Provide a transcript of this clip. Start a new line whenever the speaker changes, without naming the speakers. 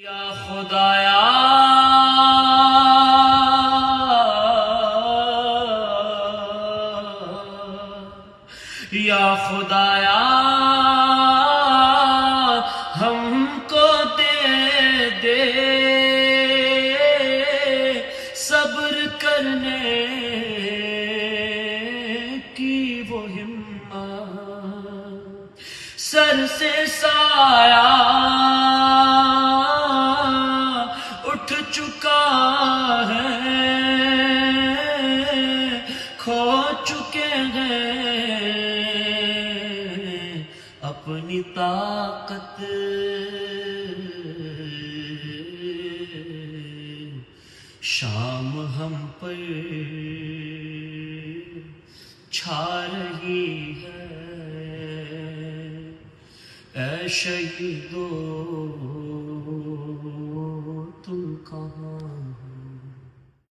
یا خدایا یا خدایا ہم کو دے صبر کرنے کی وہ ہمت، سر سے سایہ اٹھ چکا ہے، کھو چکے ہیں اپنی طاقت، شام ہم پر چھا رہی ہے، اے شہیدو تم کہاں